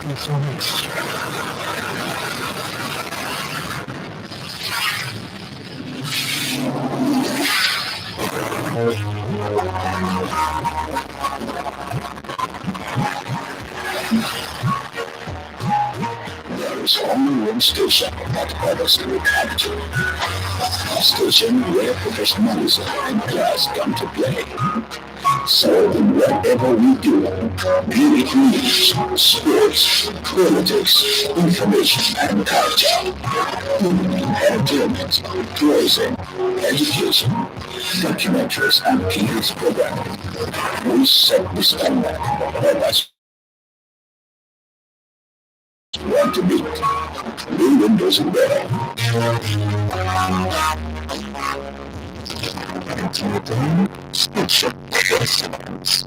There is only one station that covers reality. A station where professionalism and class come to play. So whatever we do, be it news, sports, politics, information and culture, entertainment, tourism, education, documentaries and PhD programming, we set the standard that us want to beat. New windows and better. Station excellence.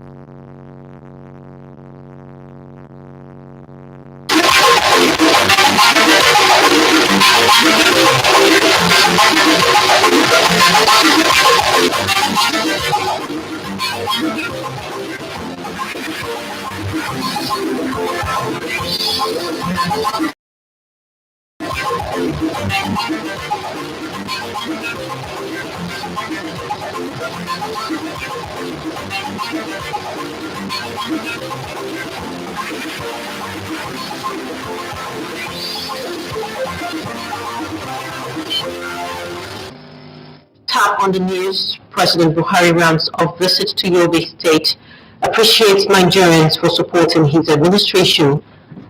Tap on the news. President Buhari rounds off visit to Yobe State, appreciates Nigerians for supporting his administration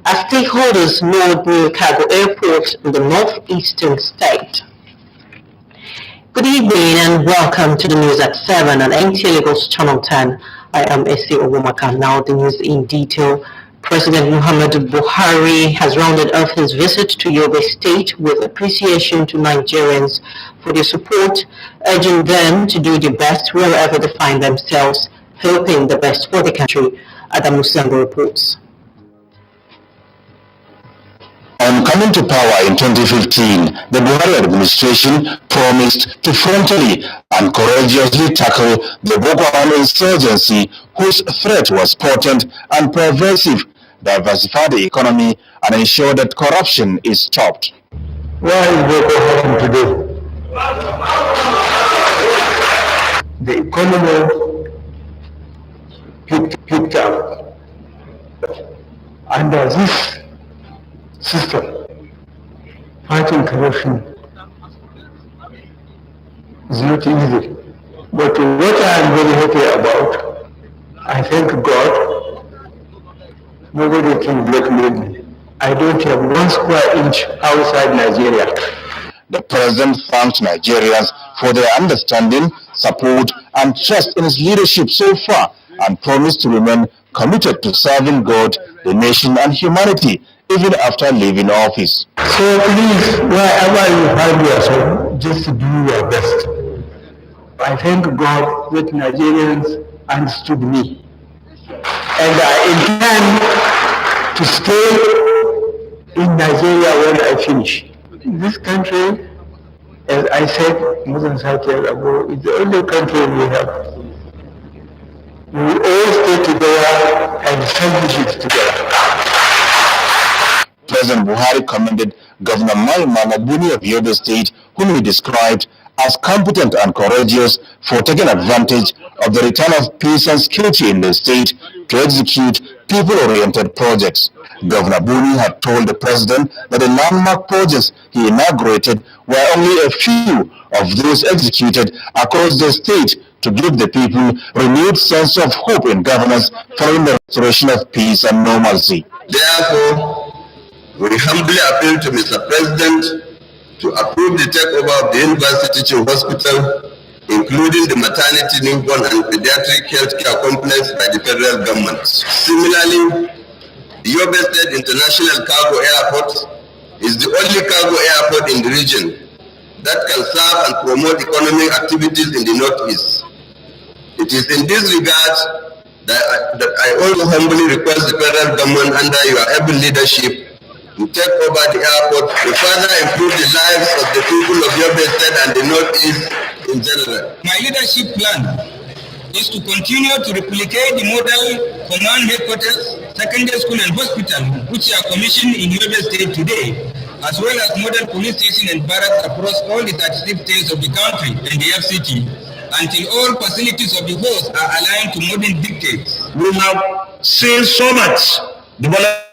as stakeholders nod new cargo airport in the northeastern state. Good evening and welcome to the news at 7 on NTA Lagos Channel 10. I am Ese Owomaka. Now the news in detail. President Muhammadu Buhari has rounded off his visit to Yobe State with appreciation to Nigerians for their support, urging them to do their best wherever they find themselves, hoping the best for the country. Adam Musango reports. On coming to power in 2015, the Buhari administration promised to frontally and courageously tackle the Boko Haram insurgency, whose threat was potent and pervasive, diversify the economy, and ensure that corruption is stopped. Why is Boko Haram today? The economy picked up under this system. Fighting corruption is not easy. But what I am very happy about, I thank God, nobody can blackmail me. I don't have 1 square inch outside Nigeria. The president thanked Nigerians for their understanding, support, and trust in his leadership so far, and promised to remain committed to serving God, the nation, and humanity, even after leaving office. So please, wherever you find yourself, just do your best. I thank God that Nigerians understood me. And I intend to stay in Nigeria when I finish. This country, as I said more than 30 years ago, is the only country we have. We will all stay together and establish it together. President Buhari commended Governor Mai Malabuni of Yobe State, whom he described as competent and courageous, for taking advantage of the return of peace and security in the state to execute people-oriented projects. Governor Buni had told the president that the landmark projects he inaugurated were only a few of those executed across the state to give the people renewed sense of hope in governance following the restoration of peace and normalcy. Therefore, we humbly appeal to Mr. President to approve the takeover of the University Teaching Hospital, including the maternity, newborn, and pediatric healthcare complex by the federal government. Similarly, the Yobe State International Cargo Airport is the only cargo airport in the region that can serve and promote economic activities in the Northeast. It is in this regard that I also humbly request the federal government under your able leadership to take over the airport to further improve the lives of the people of Yobe State and the Northeast in general. My leadership plan is to continue to replicate the model command headquarters, secondary school and hospital, which are commissioned in Yobe State today, as well as model police station and barracks across all the 36 states of the country and the FCT, until all facilities of the host are aligned to modern dictates. We have seen so much development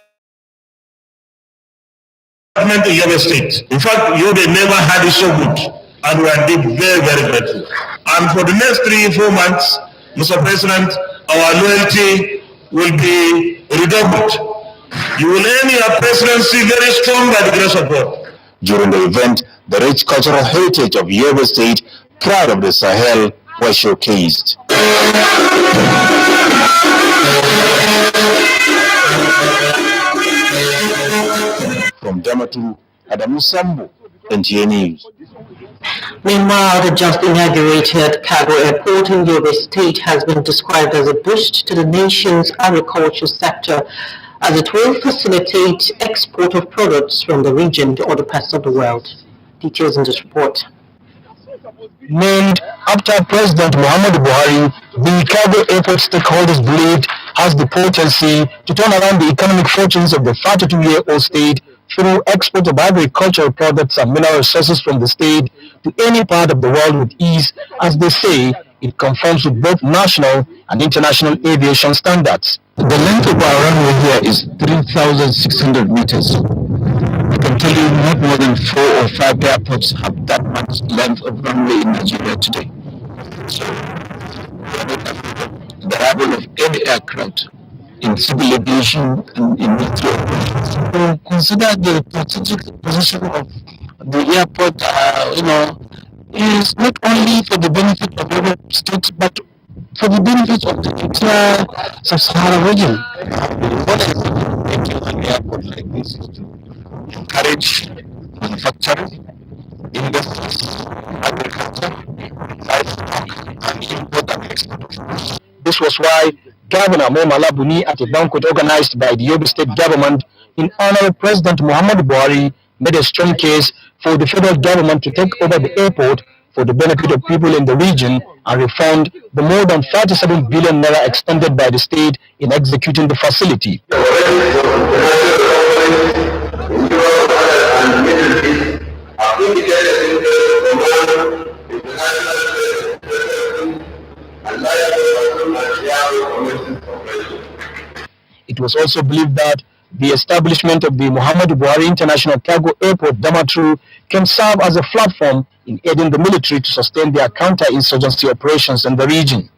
in Yobe State. In fact, Yobe never had it so good, and we are indeed very, very grateful. And for the next 3-4 months, Mr. President, our loyalty will be redoubled. You will end your presidency very strong by the grace of God. During the event, the rich cultural heritage of Yobe State, pride of the Sahel, was showcased. From Damaturu, Adamu Sambo, NTA News. Meanwhile, the just inaugurated cargo airport in Yobe State has been described as a boost to the nation's agriculture sector, as it will facilitate export of products from the region to other parts of the world. Details in this report. Named after President Muhammadu Buhari, the cargo airport stakeholders believed has the potency to turn around the economic fortunes of the 42-year-old state through export of agricultural products and mineral resources from the state to any part of the world with ease. As they say, it conforms with both national and international aviation standards. The length of our runway here is 3,600 meters. I can tell you not more than 4 or 5 airports have that much length of runway in Nigeria today. So, the arrival of any aircraft in civil aviation and in military operations. So consider the strategic position of the airport, is not only for the benefit of other states, but for the benefit of the entire sub-Saharan region. What is making an airport like this is to encourage manufacturing, industries, agriculture, livestock, and import and export of goods. This was why Governor Mo Malabuni, at a banquet organized by the Yobe State government in honor of President Muhammadu Buhari, made a strong case for the federal government to take over the airport for the benefit of people in the region and refund the more than 37 billion naira extended by the state in executing the facility. It was also believed that the establishment of the Muhammadu Buhari International Cargo Airport, Damaturu, can serve as a platform in aiding the military to sustain their counter-insurgency operations in the region.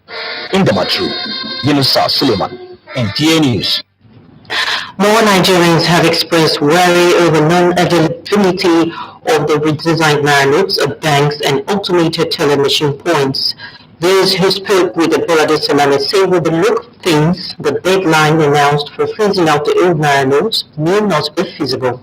In Damaturu, Yunusa Suleiman, NTA News. More Nigerians have expressed worry over non-availability of the redesigned naira notes of banks and automated teller machine points. Those who spoke with Ebola Salami say with the look of things, the deadline announced for phasing out the old naira notes may not be feasible.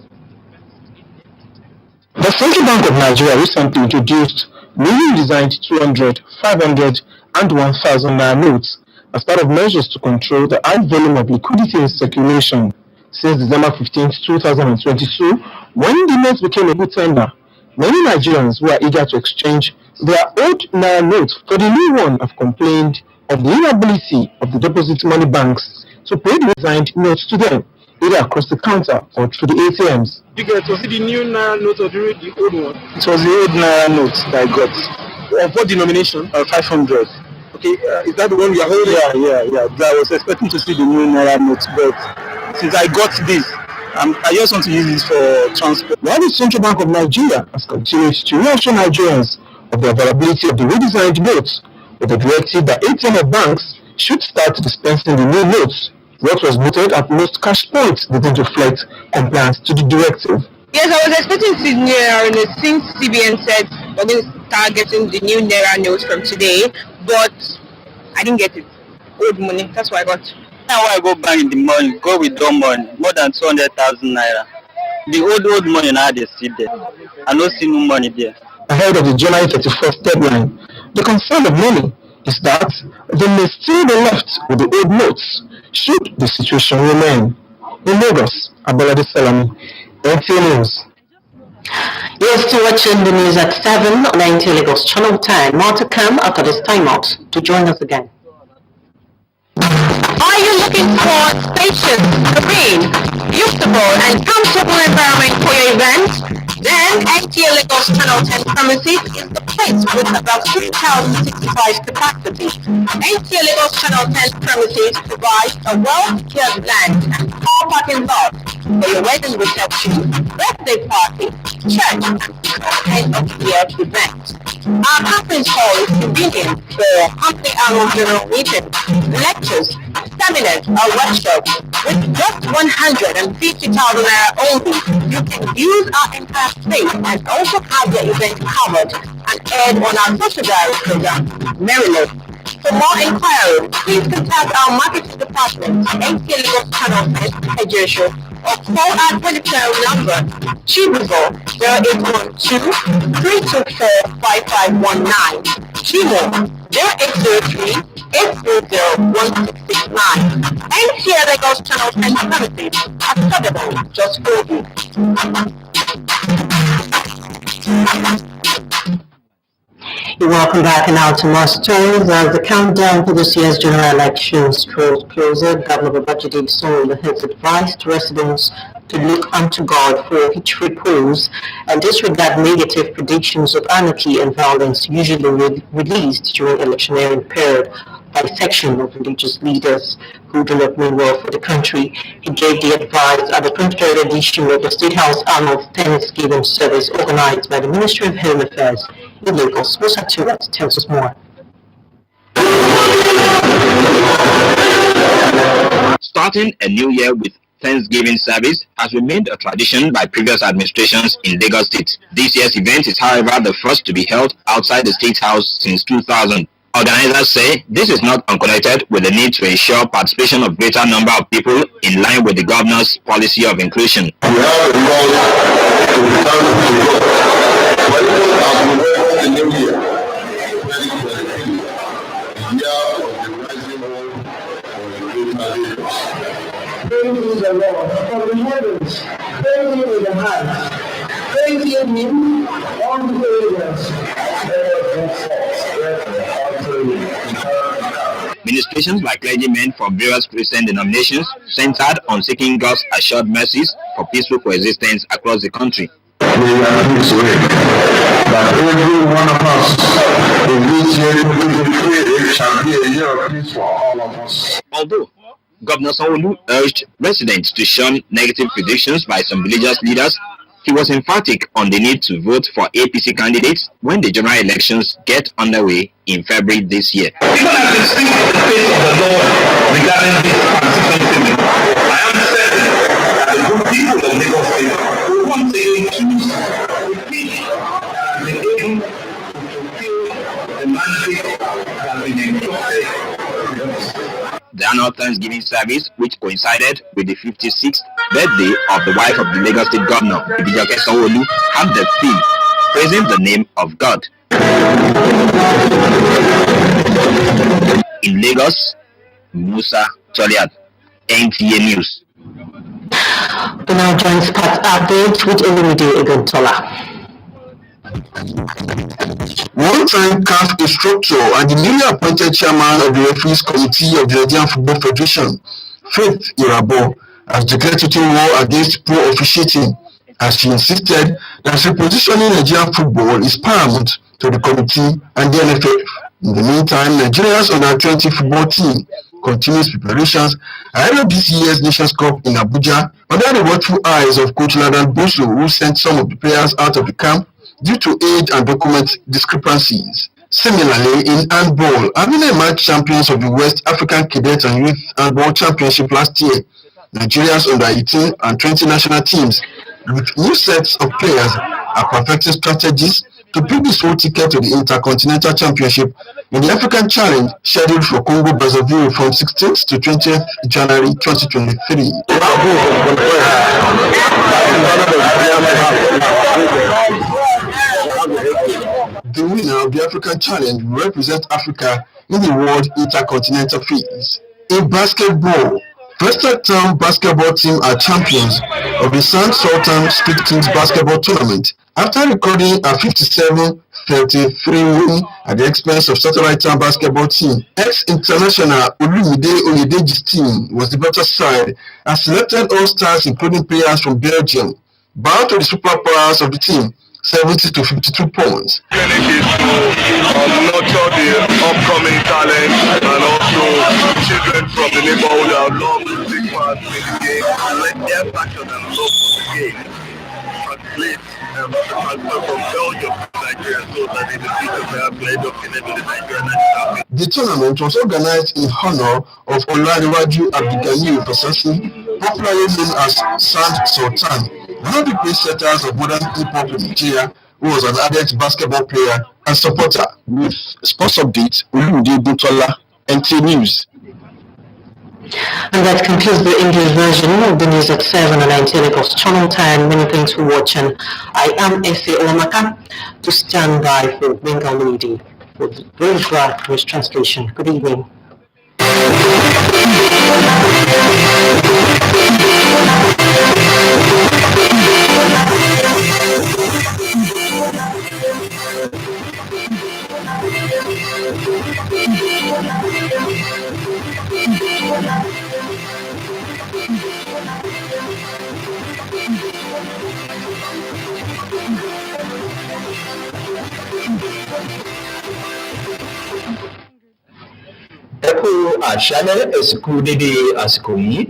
The Central Bank of Nigeria recently introduced newly designed 200, 500, and 1,000 naira notes as part of measures to control the high volume of liquidity in circulation. Since December 15, 2022, when the notes became a good tender, many Nigerians who are eager to exchange their old naira notes for the new one have complained of the inability of the deposit money banks to pay the designed notes to them, either across the counter or through the ATMs. Was it the new naira note or the old one? It was the old naira note that I got. Of what denomination? 500. Okay, is that the one you are holding? Yeah. I was expecting to see the new naira note, but since I got this, I just want to use this for transport. While the Central Bank of Nigeria has continued to reassure Nigerians of the availability of the redesigned notes, with the directive that ATM banks should start dispensing the new notes. What was noted at most cash points didn't reflect compliance to the directive. Yes, I was expecting to see naira notes since CBN said we're going to start getting the new naira notes from today, but I didn't get it. Old money, that's what I got. Now I go buy in the morning, go withdraw money, more than 200,000 naira. The old money now they sit there. I don't see no money there. Ahead of the January 31st deadline, the concern of many is that they may still be left with the old notes should the situation remain. In Lagos, Abolade Salami, NTA News. You're still watching the news at 7 on NTA Lagos Channel 10. More to come after this timeout. To join us again. Are you looking for spacious, serene, beautiful, and comfortable environment for your event? Then NTA Lagos Channel 10 premises is the place with about 3,065 capacity. NTA Lagos Channel 10 premises provides a well-secured land and car parking lot for your wedding reception, birthday party, church, and end-of-year event. Our conference hall is convenient for company annual general meetings, lectures, seminars, or workshops. With just 150,000 naira only, you can use our entire space and also have your event covered and aired on our social diary program, Maryland. For more inquiries, please contact our marketing department at NTA Lagos Channel 10 Nigeria or call our telephone number 0812-324-5519. Chimo 0803-830-1669. NTA Lagos Channel 10 services accessible just for you. Welcome back, and now to more stories. As the countdown for this year's general elections draws closer, Governor Babajide Sanwo-Olu has advised residents to look unto God for victory polls and disregard negative predictions of anarchy and violence usually released during electioneering period by a section of religious leaders who do not mean well for the country. He gave the advice at the 23rd edition of the State House Annual Thanksgiving Service organized by the Ministry of Home Affairs in Lagos. Musa Turat tells us more. Starting a new year with Thanksgiving service has remained a tradition by previous administrations in Lagos State. This year's event is, however, the first to be held outside the State House since 2000. Organizers say this is not unconnected with the need to ensure participation of greater number of people in line with the governor's policy of inclusion. We have a lot to be thankful to God. But even as we welcome the new year, 2023, the year of the rising hope for the greater Lagos. Praise the Lord from the heavens, praise Him in the heights, praise Him on the areas. Ministrations by clergymen from various Christian denominations centered on seeking God's assured mercies for peaceful coexistence across the country. We are this way, that every one of us in this year 2023 shall be a year of peace for all of us. Although Governor Sanwo-Olu urged residents to shun negative predictions by some religious leaders, he was emphatic on the need to vote for APC candidates when the general elections get underway in February this year. Even as we seek the face of the Lord regarding this transition period, I am certain that the good people of Lagos State will once again choose the people that have been able to fulfill the mandate that has been entrusted to us. The annual Thanksgiving service, which coincided with the 56th birthday of the wife of the Lagos State Governor, Ibijoke Sanwo-Olu, had the theme, praising the name of God. In Lagos, Musa Toliad, NTA News. We now join Sports Updates with Olumide Egontola. One-time CAF instructor and the newly appointed chairman of the referees committee of the Nigerian Football Federation, Faith Irabo, has declared total war against poor officiating, as she insisted that repositioning Nigerian football is paramount to the committee and the NFF. In the meantime, Nigeria's under-20 football team continues preparations ahead of this year's Nations Cup in Abuja under the watchful eyes of Coach Ladan Boso, who sent some of the players out of the camp due to age and document discrepancies. Similarly, in handball, having emerged champions of the West African Cadet and Youth Handball Championship last year, Nigeria's under-18 and 20 national teams with new sets of players are perfecting strategies to bring the sole ticket to the Intercontinental Championship in the African Challenge scheduled for Congo Brazzaville from 16th to 20th January 2023. The winner of the African Challenge will represent Africa in the World Intercontinental Phase. In basketball, Preston Town basketball team are champions of the San Sultan Street Kings basketball tournament after recording a 57-30 33 win at the expense of Satellite Town basketball team. Ex-international Olumide Oyedeji's team was the better side and selected all stars including players from Belgium. Bound to the superpowers of the team, 70 to 52 points. Clinic is to nurture the upcoming talent and also children from the neighborhood that love to take part in the game and let their passion and love for the game translate from Belgium to Nigeria so that in the future they have played up in the Nigerian national team. The tournament was organized in honor of Olaniwaju Abdulganiyu Fasasi, popularly known as Sand Sultan, one of the great setters of modern hip-hop in Nigeria, who was an ardent basketball player and supporter. With sports updates, Olumide Butola, NT News. And that concludes the English version of the news at 7 and 9 Lagos Channel Time. Many thanks for watching. I am Ese Omaka, to stand by for Bengal Lady for the British News Translation. Good evening. Ẹ kú àṣálẹ́ ẹ̀sìnkú dédé àsìkò yìí.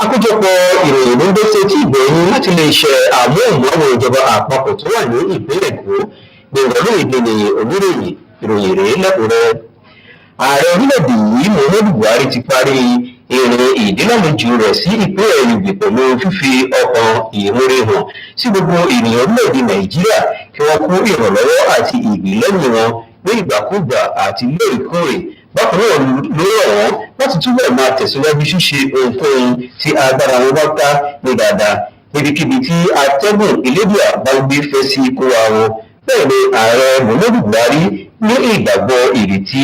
Àkójọpọ̀ ìròyìn ló ń dé sétí ìgbẹ̀yìn láti lè ṣe àmúhùnmáwòrán ìjọba àpapọ̀ tó wà ní ìpínlẹ̀ Èkó. Gbẹ̀ngàn ìdílé oníròyìn ìròyìn rèé lẹ́kùnrẹ́rẹ́. Ààrẹ orílẹ̀-èdè yìí Muhammadu Buhari ti parí ìrìn ìdílàlejò rẹ̀ sí ìpínlẹ̀ Yobe pẹ̀lú fífi ọkàn ìmúre hàn sí gbogbo ènìyàn orílẹ̀-èdè Nàìjíríà kí wọ́n kú ìrànlọ́wọ́ àti ìgbìlẹ́yìn wọn ní ìgbàkúgbà àti lóòrèkóòrè. Bákan náà ló rọ̀ wọ́n láti túbọ̀ máa tẹ̀síwájú ṣíṣe ohunkóhun tí agbára wọn bá ká ní dáadáa níbikíbi tí atẹ́gùn elédùà bá gbé fẹ́ sí kó wa wọn. Bẹ́ẹ̀ ni ààrẹ Muhammadu Buhari ní ìgbàgbọ́ ìrètí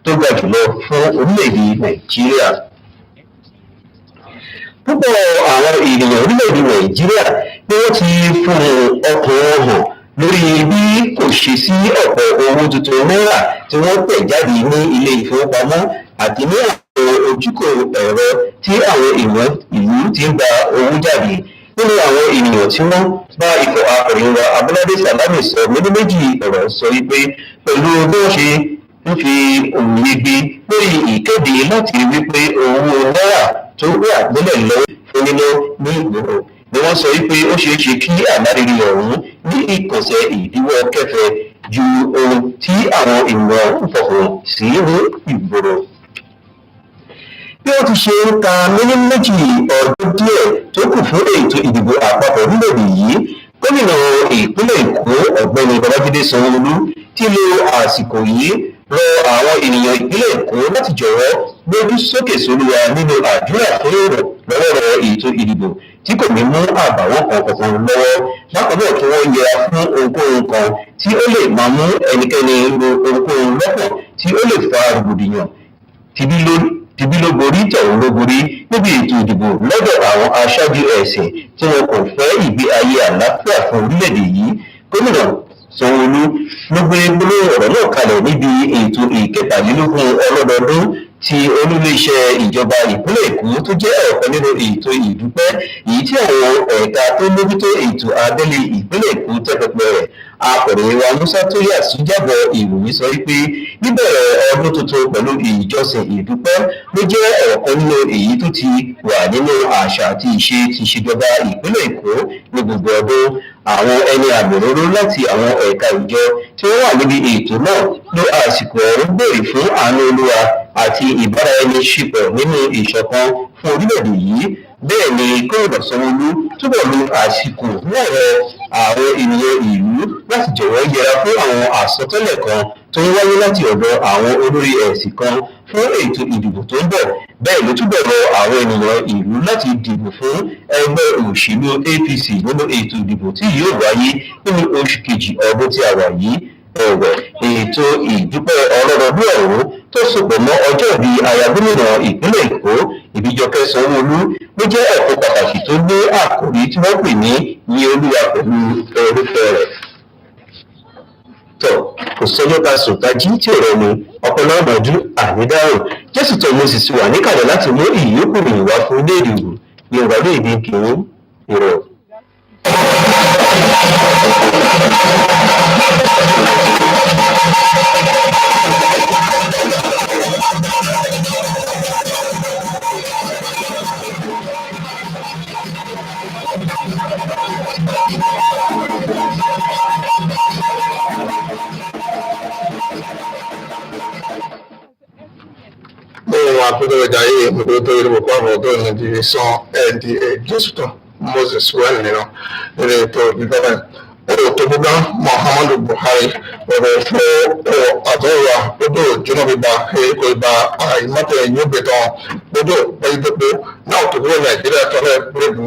tó ga jùlọ fún orílẹ̀-èdè Nàìjíríà. Púpọ̀ àwọn ènìyàn orílẹ̀-èdè Nàìjíríà ni wọ́n ti fún ọkàn wọn hàn lórí bí kò ṣe sí ọ̀pọ̀ owó tuntun náírà tí wọ́n tẹ̀ jáde ní ilé ìfowópamọ́ àti ní àwọn ojúkò ẹ̀rọ tí àwọn èèyàn ìlú ti ń gba owó jáde. Nínú àwọn ènìyàn tí wọ́n bá ikọ̀ akọ̀ròyìn wa Abọ́ládé Sàlámì sọ méjì ọ̀rọ̀ sọ wípé pẹ̀lú bí wọ́n ṣe ń fi òye gbé lórí ìkéde láti rí wípé owó náírà tó wà nílẹ̀ lọ́wọ́ fún níná ní ìgboro ni wọ́n sọ wípé ó ṣeé ṣe kí àmárìrì ọ̀hún ní ìkànsẹ̀ ìdíwọ́ kẹfẹ ju ohun tí àwọn èèyàn ń fọkàn sí ní ìgboro. Bí wọ́n ti ṣe ń ka méjì ọdún díẹ̀ tó kù fún ètò ìdìbò àpapọ̀ orílẹ̀-èdè yìí, gómìnà ìpínlẹ̀ Èkó ọ̀gbẹ́ni Babájídé Sanwó-Olú ti lo àsìkò yìí rọ àwọn ènìyàn ìpínlẹ̀ Èkó láti jọ̀wọ́ gbójú sókè sólúwa nínú àdúrà fún ìrànlọ́wọ́ ètò ìdìbò tí kò ní mú àbàwọ́n kankan lọ́wọ́. Bákan náà kí wọ́n yẹra fún ohunkóhun kan tí ó lè máa mú ẹnikẹ́ni ro ohunkóhun lọ́kàn tí ó lè fa rògbòdìyàn tìbí ló borí tọ̀hún ló borí níbi ètò ìdìbò lọ́dọ̀ àwọn aṣáájú ẹ̀sìn tí wọn kò fẹ́ ìgbé ayé àlàáfíà fún orílẹ̀-èdè yìí. Gómìnà Sanwó-Olú ló gbé gbólóhùn ọ̀rọ̀ náà kalẹ̀ níbi ètò ìkẹtàlélógún ọlọ́dọọdún ti olúléeṣẹ́ ìjọba ìpínlẹ̀ Èkó tó jẹ́ ọ̀kan nínú ètò ìdúpẹ́ èyí tí àwọn ẹ̀ka tó mójútó ètò abẹ́lé ìpínlẹ̀ Èkó tẹ́ pẹpẹ rẹ̀. Akọ̀ròyìn wa Musa Tóyà jábọ̀ ìròyìn sọ wípé níbẹ̀rẹ̀ ọdún tuntun pẹ̀lú ìjọsìn ìdúpẹ́ ló jẹ́ ọ̀kan nínú èyí tó ti wà nínú àṣà àti ìṣe ti ìṣèjọba ìpínlẹ̀ Èkó ní gbogbo ọdún. Àwọn ẹni àmọ̀róró láti àwọn ẹ̀ka ìjọ tí wọ́n wà níbi ètò náà ló àsìkò ọ̀hún béèrè fún àánú Olúwa àti ìbáraẹniṣepọ̀ nínú ìṣọ̀kan fún orílẹ̀-èdè yìí. Bẹ́ẹ̀ ni gómìnà Sanwó-Olú túbọ̀ lo àsìkò náà rọ àwọn ènìyàn ìlú láti jọ̀wọ́ yẹra fún àwọn àsọtẹ́lẹ̀ kan tó ń wáyé láti ọ̀dọ̀ àwọn olórí ẹ̀sìn kan fún ètò ìdìbò tó ń bọ̀. Bẹ́ẹ̀ ló túbọ̀ rọ àwọn ènìyàn ìlú láti dìbò fún ẹgbẹ́ òṣèlú APC nínú ètò ìdìbò tí yóò wáyé nínú oṣù kejì ọdún tí a wà yìí. Ẹ̀wẹ̀ ètò ìdúpẹ́ ọlọ́dọọdún ọ̀hún tó sopọ̀ mọ́ ọjọ́ ìbí aya gómìnà ìpínlẹ̀ Èkó Ìbíjọkẹ́ Sanwó-Olú ló jẹ́ ẹ̀kọ́ pàtàkì tó gbé àkòrí tí wọ́n pè ní yin Olúwa pẹ̀lú orúkọ rẹ̀. tọ kò sọjọ́ ká sùtájí tí ò rẹni ọpọlọ ọmọdú ànídàrò jésù tó mo sì ti wà níkàlẹ̀ láti mú ìyókù rìn wá fún ilé ìdìbò ní ìwádìí ìdí kìíní ìrọ̀. Akúndọ̀jà yìí nígbà tó yẹ kó àwọn ọ̀dọ́ ní di sàn ẹ̀dì ẹ̀jọ́sùtọ̀ Moses wẹ́n nìyẹn nínú ètò ìgbàgbọ́ òtòbúgá Muhammadu Buhari ọ̀rọ̀ fún àtọ́wà gbogbo jóná bíbá èkó ìbá àìmọ́tò ẹ̀yìn òbẹ̀tàn gbogbo pẹ̀lú náà òtòbúgá Nàìjíríà tọ́lẹ̀ pẹ̀lú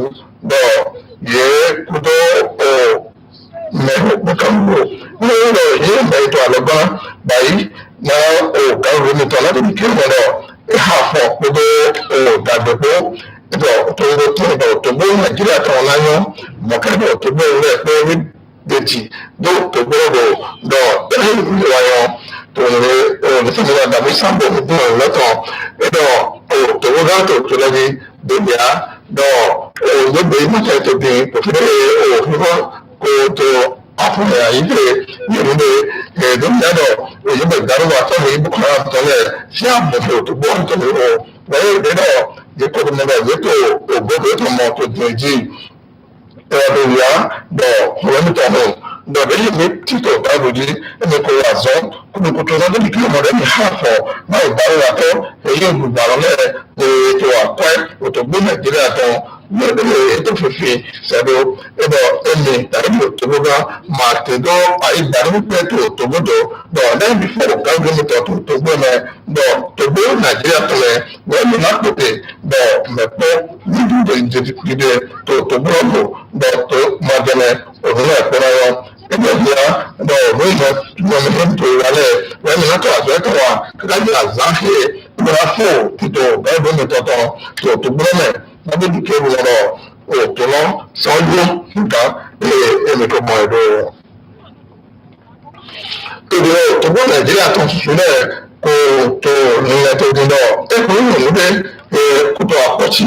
bọ̀ yẹ kúndó mẹ́rin pẹ̀kànlú ní ìlọ yìí mẹ́tò àlọ́gbọ́n báyìí náà òkà rómìtọ́ láti bí kí wọ́n lọ ìhàfọ̀ gbogbo òdàgbẹ̀gbọ́ ìbọ̀ òtòbó tó ìbọ̀ òtòbó Nàìjíríà tán láyọ́ mọ̀kẹ́bọ̀ òtòbó rẹ̀ pé ní dèjì dó òtòbó rò lọ ìwàyọ̀ tòun onífẹ̀míwá dàbí sábò ìdún ìlọ́tọ̀ ìdọ̀ òtòbó gáàtò tó lẹ́ni dèbìá dọ̀ òyìnbó ìmọ̀tẹ́ tó bí òfìdí òfìfọ́ kó tó afúnẹ̀ àyíké yìí ẹ̀ẹ́dọ́gbẹ̀dọ̀ òyìnbó ìdárúwà tọ́lẹ̀ ibùkún àtọ́lẹ̀ sí àbọ̀fẹ̀ òtòbó nítorí wọn wáyé ìdẹ́dọ̀ yíkọ́ tó mọ́lẹ̀ yíkọ́ ògbógbó tó mọ́ tó dùn jí ẹ̀ẹ́dọ̀wìá dọ̀ kọ́lọ́mítà náà dọ̀bẹ̀ yìí ní títọ̀ dábòjì ẹni kò wà zọ́ kúndùkútù náà níbi kí ọmọdé ní hàfọ̀ náà ìdárúwà tó èyí ògbùgbàrọ̀lẹ̀ ètò àpẹ́ òtòbó Nàìjíríà tán lọ́dọ̀ ètò fífi sẹ́dọ̀ ẹ̀dọ̀ ẹ̀mí tàbí òtòbógá máa tẹ̀dọ̀ àìdánwópẹ́ tó òtòbódò dọ̀ lẹ́yìn bífọ̀ gángómìtọ̀ tó òtòbó mẹ́ dọ̀ tòbó Nàìjíríà tọ̀lẹ̀ wẹ́ẹ̀mí lápòtè dọ̀ mẹ́pọ̀ nídìí ìdíje tó òtòbó ọ̀gbọ̀ dọ̀ tó mọ̀jẹ̀mẹ̀ òdùnú ẹ̀pọ̀ náà ẹgbẹ́ ìgbéra dọ̀ lóyún ìgbọ̀nmí tó ìrọ̀lẹ́ wẹ́ẹ̀mí látọ̀ àgbẹ̀tọ̀ wa kíkájú àzáhìí ìgbéra fún títọ̀ gángómìtọ̀ tó òtòbó mẹ́ lábẹ́bí kẹ́rù ọ̀rọ̀ òtúnná sanwó nǹkan ẹnìkan mọ ẹ̀rọ rẹ̀. Ìdílé òtúnbọ̀ Nàìjíríà tó ṣoṣo náà kò tó nílẹ̀ tó dín náà ẹ̀kọ́ ìròyìn pé kótó àpọ̀tì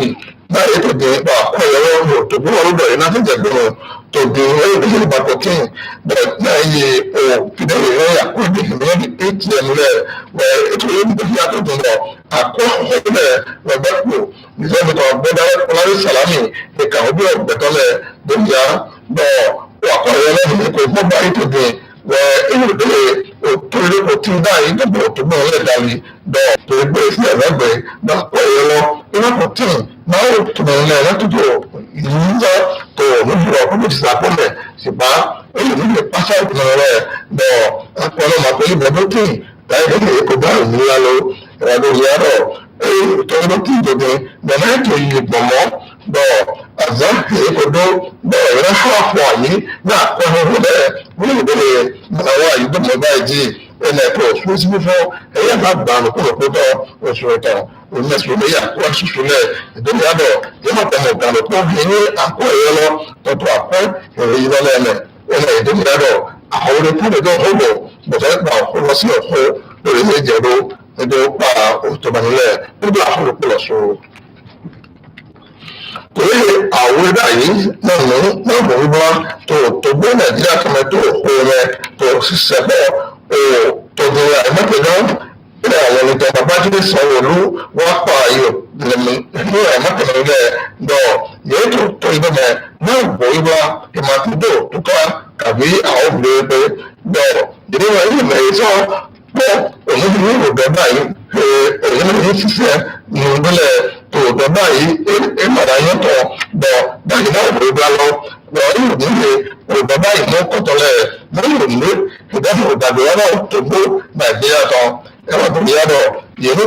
báyìí tó dín bá àpọ̀ ẹ̀rọ òtúnbọ̀ ọlọ́dọ̀ yìí láti jẹ̀gbọ́n tó dín ẹ̀rọ ìdílé ìbàdàn tí bẹ́ẹ̀ náà yẹ òkìdá ìròyìn àkójọ ìròyìn ATM rẹ̀ wẹ̀ ètò ìròyìn àtọ̀tún náà àkọ́ ọ̀hún rẹ̀gbẹ́pọ̀ nígbàgbọ́tọ̀ gbọ́dọ̀ ọlọ́rí sàlámì ìka òbí ọ̀gbẹ̀tọ́lẹ̀ gbẹ̀yà bọ̀ àkọ́rẹ́ lẹ́yìn kò gbọ́ báyìí tó dín wẹ̀ ìròyìn òtúrẹ́ kò tí ń dá yìí tó bọ̀ tó bọ̀ lẹ́ẹ̀dáwì bọ̀ tó gbé sí ẹ̀rẹ́gbẹ̀ bá àkọ́rẹ́ lọ ìrọ́pọ̀ tí náà ó tùmọ̀ nílẹ̀ látòjò ìyíyá tó níbi ọkùnrin ti sàpọ̀lẹ̀ ṣùgbọ́n èyí níbi pásá ìpínlẹ̀ rẹ̀ bọ̀ àpọ̀lọ́ màpẹ́lú bọ̀dọ́tì láì lè kó bá òmìnira lọ ìrọ̀lẹ́ ìyárọ̀ tọ́jú tí ìjọba gbọ̀nà ètò ìgbọ̀mọ́ bọ̀ àzá èkódó bọ̀ ìrẹ́ fúnfún àyí ní àkọ́hún bẹ́ẹ̀ wọ́n lè bẹ̀rẹ̀ àwọn àyíkọ́tọ̀ báyìí ẹnì ẹ̀kọ́ fún síbí fún ẹ̀yà bá gbà ní kúròkútọ̀ oṣù ẹ̀tọ̀ onímọ̀sùn lóyè àkọ́ ṣoṣo náà ìdókòwò àbọ̀ yóò máa tẹ̀mọ̀ gbà ní kúrò ní àkọ́ ẹ̀yẹ lọ tọ̀tọ̀ àkọ́ èrè yìí lọ́lẹ́ ẹ̀mẹ̀ ẹnì ìdókòwò àbọ̀ àwọn orí púpọ̀ ọ̀gbọ̀ bọ̀tẹ́ gbà ọ̀kọ́ lọ sí ọ̀kọ́ lórí méje ló ẹjọ́ pa òtòbánilẹ̀ níbi àfọwọ́pọ̀lọ̀ sọ̀rọ̀. Torí àwọn ẹ̀dá yìí náà bọ̀ wíwá tó gbé Nàìjíríà kọ́mẹ́ tó kó rẹ̀ tó ṣiṣẹ́ bọ́ tó di àìmọ́tẹ̀dá ilé àwọn ẹni tó Babájídé Sanwó-Olú wọ́n pa ayò ní àìmọ́tẹ̀dá rẹ̀ dọ̀ yóò tó ibẹ̀ mẹ́ náà bọ̀ wíwá ìmọ̀tẹ̀dọ̀ tó ká tàbí àwọn obìnrin pé dọ̀ ìdíwọ̀n yìí mẹ́rin sọ pọ̀ òun ní ìrògbẹ́ báyìí òun ní ṣiṣẹ́ ní ìbílẹ̀ tòótọ́ báyìí ìmọ̀ràn yẹn tọ̀ bọ̀ báyìí náà kò gbà lọ bọ̀ yóò nílé òótọ́ báyìí mọ́ kọ́tọ́lẹ̀ lóyún ní ìdáhùn ìdàgbé wọn náà tó gbó Nàìjíríà tán ẹ̀rọ tó yá lọ yẹnu.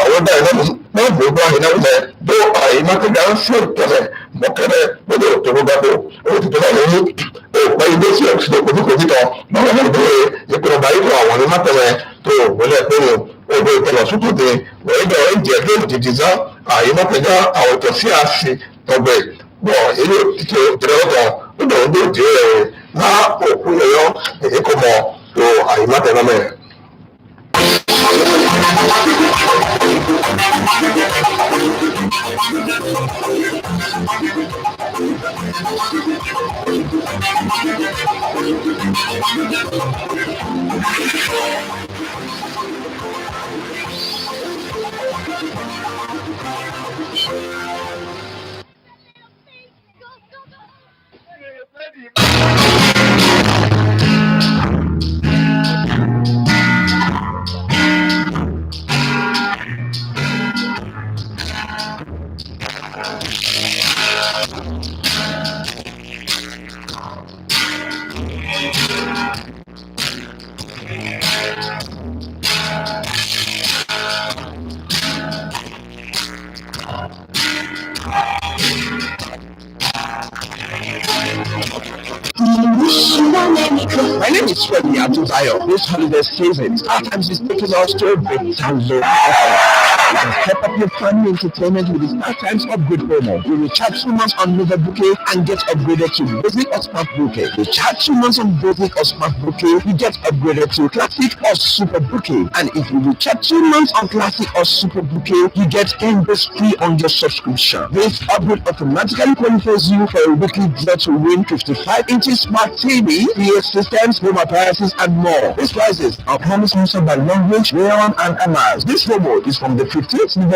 Àwọn báyìí náà bó báyìí náà lẹ̀ bó àyè mákèdá ń ṣe ìtẹ̀lẹ̀ mọ̀kẹ́rẹ́ lórí òtòrò gbàgbó òtítọ́ náà lórí òpá ilé sí ọ̀sẹ̀ òkòtò tán báwọn náà bẹ̀rẹ̀ ìpinnu báyìí fún àwọn onímọ̀tẹ̀lẹ̀ tó wọlé pẹ̀lú ògbó ìtẹ̀lẹ̀ sókòtè wẹ̀ẹ́dọ̀ ìjẹ́ tó dìdì sá àyè mákèdá àwọn tó sí àṣì tọgbẹ̀ bọ̀ èyí ò ti tẹ̀lé ọ̀tọ̀ Udo do je na okuyo ekomo to ayimate na me. My name is Freddy Abdullayo. This holiday season, StarTimes is taking us to a big download offer. You can step up your family entertainment with the StarTimes upgrade promo. You recharge 2 months on Nova Bouquet and get upgraded to Basic or Smart Bouquet. Recharge 2 months on Basic or Smart Bouquet, you get upgraded to Classic or Super Bouquet. And if you recharge 2 months on Classic or Super Bouquet, you get 10 days free on your subscription. This upgrade automatically qualifies you for a weekly draw to win 55-inch smart TV, PS systems, home appliances, and more. These prices are promised by Long Range, Rayon, and Amas. This promo is from the 15th November